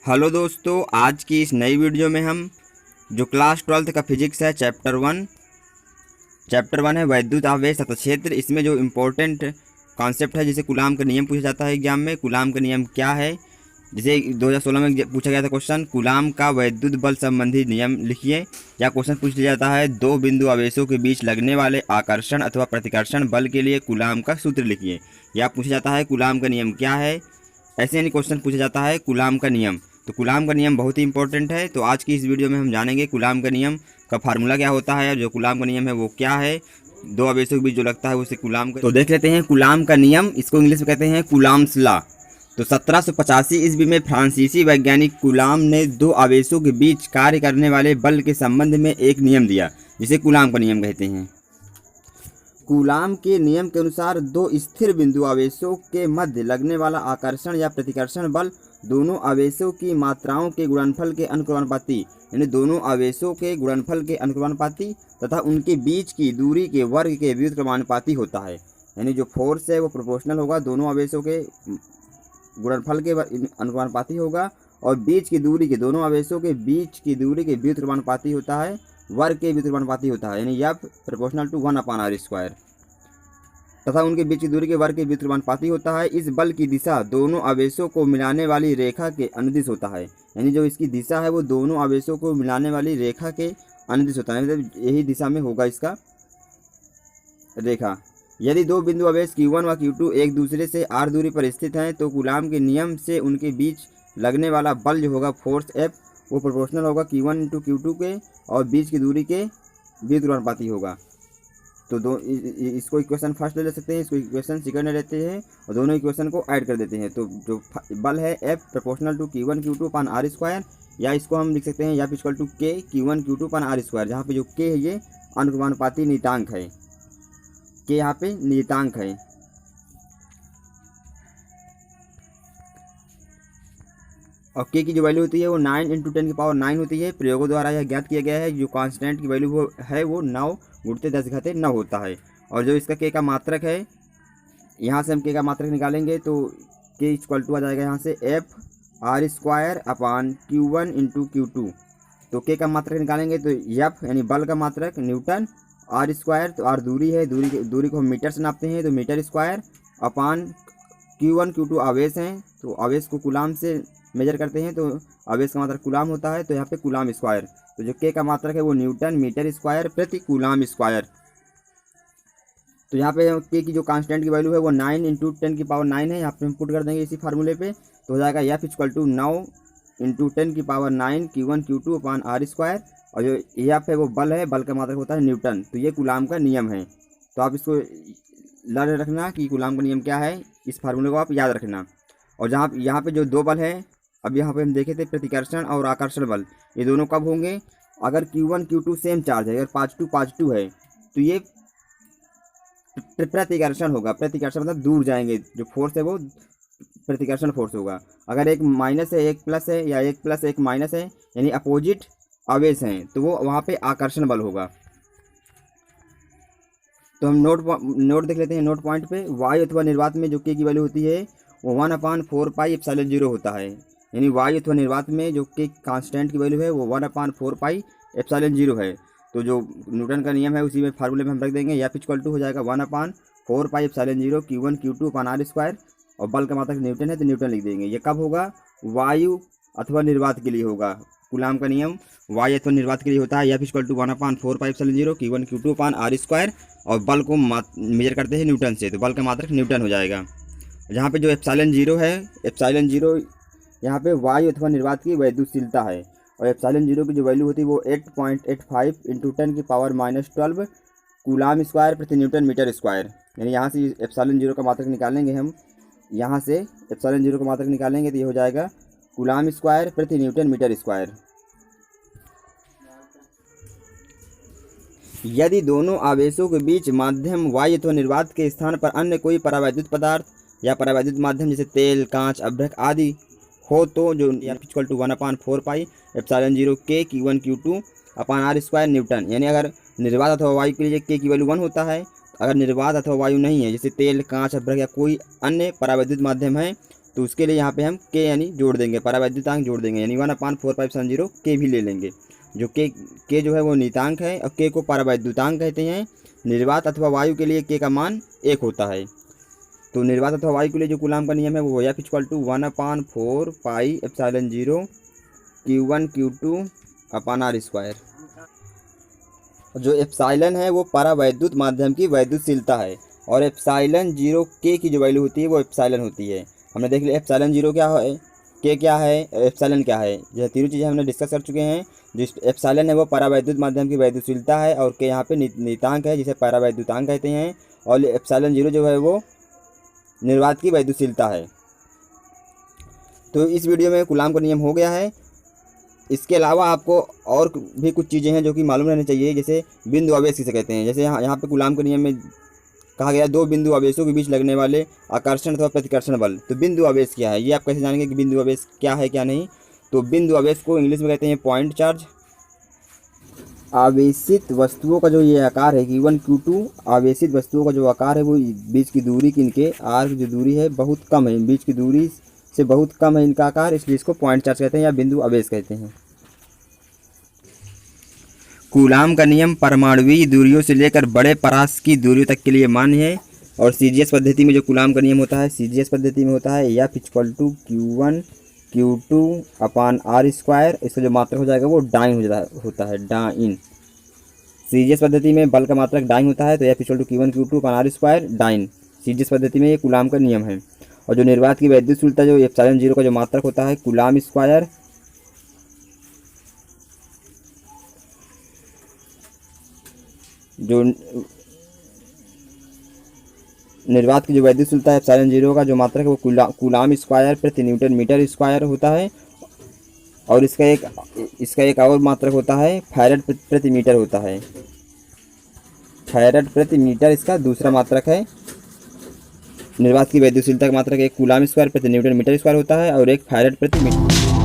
Hello दोस्तों, आज की इस नई वीडियो में हम जो क्लास 12th का फिजिक्स है चैप्टर वन है वैद्युत आवेश तथा क्षेत्र। इसमें जो इम्पोर्टेंट कॉन्सेप्ट है जिसे कूलाम का नियम पूछा जाता है एग्जाम में। कूलाम का नियम क्या है, जिसे 2016 में पूछा गया था क्वेश्चन, कूलाम का वैद्युत बल संबंधी नियम लिखिए। या क्वेश्चन पूछ लिया जाता है दो बिंदु आवेशों के बीच लगने वाले आकर्षण अथवा प्रतिकर्षण बल के लिए कूलाम का सूत्र लिखिए। या पूछा जाता है कूलाम का नियम क्या है। ऐसे यानी क्वेश्चन पूछा जाता है कूलाम का नियम। तो कूलाम का नियम बहुत ही इंपॉर्टेंट है। तो आज की इस वीडियो में हम जानेंगे कूलाम का नियम का फार्मूला क्या होता है और जो कूलाम का नियम है वो क्या है, दो आवेशों के बीच जो लगता है उसे कूलाम का। तो देख लेते हैं कूलाम का नियम, इसको इंग्लिश में कहते हैं कूलाम्स लॉ। तो 1785 ईस्वी में फ्रांसीसी वैज्ञानिक कूलाम ने दो आवेशों के बीच कार्य करने वाले बल के संबंध में एक नियम दिया, जिसे कूलाम का नियम कहते हैं। कूलाम के नियम के अनुसार दो स्थिर बिंदु आवेशों के मध्य लगने वाला आकर्षण या प्रतिकर्षण बल दोनों आवेशों की मात्राओं के गुणनफल के अनुक्रमानुपाती, यानी दोनों आवेशों के गुणनफल के अनुक्रमानुपाती तथा उनके बीच की दूरी के वर्ग के व्युत्क्रमानुपाती होता है। यानी जो फोर्स है वो प्रोपोर्शनल होगा, दोनों आवेशों के गुणनफल के अनुक्रमानुपाती होगा और बीच की दूरी के दोनों आवेशों के बीच की दूरी के व्युत्क्रमानुपाती होता है, वर्ग के व्युत्क्रमानुपाती होता है, यानी एफ प्रोपोर्शनल टू 1/r² तथा उनके बीच की दूरी के वर्ग के व्युत्क्रमानुपाती होता है। इस बल की दिशा दोनों आवेशों को मिलाने वाली रेखा के अनुदिश होता है, यानी जो इसकी दिशा है वो दोनों आवेशों को मिलाने वाली रेखा के अनुदिश होता है, मतलब यही दिशा में होगा इसका रेखा। यदि दो बिंदु आवेश Q1 व Q2 एक दूसरे से r दूरी पर स्थित हैं तो कूलाम के नियम से उनके बीच लगने वाला बल जो होगा फोर्स F वो प्रोपोर्शनल होगा Q1 × Q2 के और बीच की दूरी के व्युत्क्रमानुपाती होगा। तो इसको इक्वेशन फर्स्ट ले सकते हैं, इसको इक्वेशन सेकंड ले लेते हैं और दोनों इक्वेशन को ऐड कर देते हैं। तो जो बल है F proportional to Q1 Q2 upon r², या इसको हम लिख सकते हैं F equal to K Q1 Q2 upon r², जहाँ पे जो K है ये अनुक्रमानुपाती नियतांक है, K यहाँ पे नियतांक है। और K की जो वैल्यू होती है वो 9 × 10⁹ होती है। प्रयोगों द्वारा यह ज्ञात किया गया है जो कांस्टेंट की वैल्यू वो है वो 9 × 10⁹ होता है। और जो इसका K का मात्रक है, यहाँ से हम K का मात्रक निकालेंगे तो K इक्वल टू आ जाएगा यहाँ से F r² अपान Q1 × Q2। तो K का मात्रक निकालेंगे तो F यानी बल का मात्रक न्यूटन, r² तो r दूरी है, दूरी को हम मीटर से नापते हैं तो मीटर² अपान Q1 Q2 आवेश हैं, तो आवेश को कूलाम से मेजर करते हैं तो आवेश का मात्रक कूलाम होता है, तो यहाँ पे कूलाम स्क्वायर। तो जो K का मात्रक है वो न्यूटन मीटर² प्रति कूलाम²। तो यहाँ पे K की जो कांस्टेंट की वैल्यू है वो 9 × 10⁹ है, यहाँ पे हम पुट कर देंगे इसी फार्मूले पे। तो हो जाएगा F equal to 9 × 10⁹ Q1 Q2 upon r²। और जो F है वो बल है, बल का मात्रक होता है न्यूटन। तो ये कूलाम का नियम है। तो आप इसको याद रखना कि कूलाम का नियम क्या है, इस फार्मूले को आप याद रखना। और जहाँ यहाँ पे जो दो बल है, अब यहाँ पे हम देखे थे प्रतिकर्षण और आकर्षण बल, ये दोनों कब होंगे, अगर Q1 Q2 सेम चार्ज है, अगर 5-2 है तो ये प्रतिकर्षण होगा। प्रतिकर्षण मतलब दूर जाएंगे, जो फोर्स है वो प्रतिकर्षण फोर्स होगा। अगर एक माइनस है एक प्लस है या एक प्लस एक माइनस है यानी अपोजिट आवेश हैं तो वो वहाँ पे आकर्षण बल होगा। तो हम नोट देख लेते हैं। नोट पॉइंट पे वायु अथवा निर्वात में जो K की वैल्यू होती है वो 1/4πε0 होता है, यानी वायु अथवा निर्वात में जो K कांस्टेंट की वैल्यू है वो 1/4πε0 है। तो जो न्यूटन का नियम है उसी में फार्मूले में हम रख देंगे। F इक्वल टू हो जाएगा 1/4πε0 Q1 Q2 अपन r², और बल का मात्रक न्यूटन है तो न्यूटन लिख देंगे। ये कब होगा, वायु अथवा निर्वात के लिए होगा। कूलाम का नियम वायु अथवा निर्वात के लिए होता है। F equal to 1/4πε0 Q1 Q2 upon r², और बल को मेजर करते हैं न्यूटन से, तो बल का मात्रक न्यूटन हो जाएगा। जहाँ पे जो ε0 है, ε0 यहाँ पे वायु अथवा निर्वात की वैद्युतशीलता है, और ε0 की जो वैल्यू होती है वो 8.85 × 10⁻12 कूलाम² प्रति न्यूटन मीटर²। यानी यहाँ से ε0 का मात्रक निकालेंगे हम, यहाँ से ε0 का मात्रक निकालेंगे तो ये हो जाएगा कूलाम² प्रति न्यूटन मीटर²। यदि दोनों आवेशों के बीच माध्यम वायु अथवा निर्वात के स्थान पर अन्य कोई परावैद्युत पदार्थ या परावैद्युत माध्यम जैसे तेल, कांच, अभ्रक आदि हो तो जो F equal to 1/4πε0 K Q1 Q2 upon r² newton. यानी अगर निर्वात अथवा वायु के लिए K की वैल्यू 1 होता है, अगर निर्वात अथवा वायु नहीं है जैसे तेल, कांच, अभ्रक या कोई अन्य परावैद्युत माध्यम है तो उसके लिए यहाँ पे हम के यानी जोड़ देंगे, परावैद्युतांक जोड़ देंगे, यानी 1/4570 के भी ले लेंगे। जो के जो है वो नियतांक है और के को परावैद्युतांक कहते हैं। निर्वात अथवा वायु के लिए के का मान 1 होता है। तो निर्वात अथवा वायु के लिए जो कूलाम का नियम है वो F = 1/4πε0 Q1 Q2 upon r²। जो एप्सिलॉन है वो परावैद्युत माध्यम की वैद्युतशीलता है, और एप्सिलॉन 0 के की जो वैल्यू होती है वो एप्सिलॉन होती है। हमने देख लिया एप्सिलॉन 0 क्या है, के क्या है, एप्सिलॉन क्या है। यह तीनों चीज़ें हमने डिस्कस कर चुके हैं। जिस एप्सिलॉन है वो परावैद्युत माध्यम की वैद्युतशीलता है, और के यहाँ पे नियतांक है जिसे परावैद्युतांक कहते हैं, और एप्सिलॉन 0 जो है वो निर्वात की वैद्युतशीलता है। तो इस वीडियो में कूलाम का नियम हो गया है। इसके अलावा आपको और भी कुछ चीज़ें हैं जो कि मालूम रहनी चाहिए, जैसे बिंदु आवेश किसे कहते हैं। जैसे यहाँ पे कूलाम के नियम में कहा गया 2 बिंदु आवेशों के बीच लगने वाले आकर्षण अथवा प्रतिकर्षण बल। तो बिंदु आवेश क्या है, ये आप कैसे जानेंगे कि बिंदु आवेश क्या है क्या नहीं। तो बिंदु आवेश को इंग्लिश में कहते हैं पॉइंट चार्ज। आवेशित वस्तुओं का जो ये आकार है Q1 Q2, आवेशित वस्तुओं का जो आकार है वो बीच की दूरी किनके आर की जो दूरी है बहुत कम है, बीच की दूरी से बहुत कम है इनका आकार, इसलिए इसको पॉइंट चार्ज कहते हैं या बिंदु आवेश कहते हैं। कूलाम का नियम परमाणुवीय दूरियों से लेकर बड़े परास की दूरियों तक के लिए मान्य है। और सीजीएस पद्धति में जो कूलाम का नियम होता है, सीजीएस पद्धति में होता है F = Q1 Q2 upon r²। इसका जो मात्रक हो जाएगा वो डाइन होता है, डाइन। सीजीएस पद्धति में बल का मात्रक डाइन होता है, तो F = Q1 Q2 upon r², dine. CGS पद्धति में ये कूलाम का नियम है। और जो निर्वात की वैद्युतशीलता जो एप्सिलॉन 0 का जो मात्रक होता है कूलाम², जो निर्वात की जो वैद्युतशीलता है एप्सिलॉन 0 का जो मात्रक है वो कूलाम² प्रति न्यूटन मीटर स्क्वायर होता है। और इसका एक और मात्रक होता है फैरड प्रति मीटर होता है। फैरड प्रति मीटर इसका दूसरा मात्रक है। निर्वात की वैद्युतशीलता का मात्रक एक कूलाम² प्रति न्यूटन मीटर स्क्वायर होता है और एक फैरड प्रति मीटर।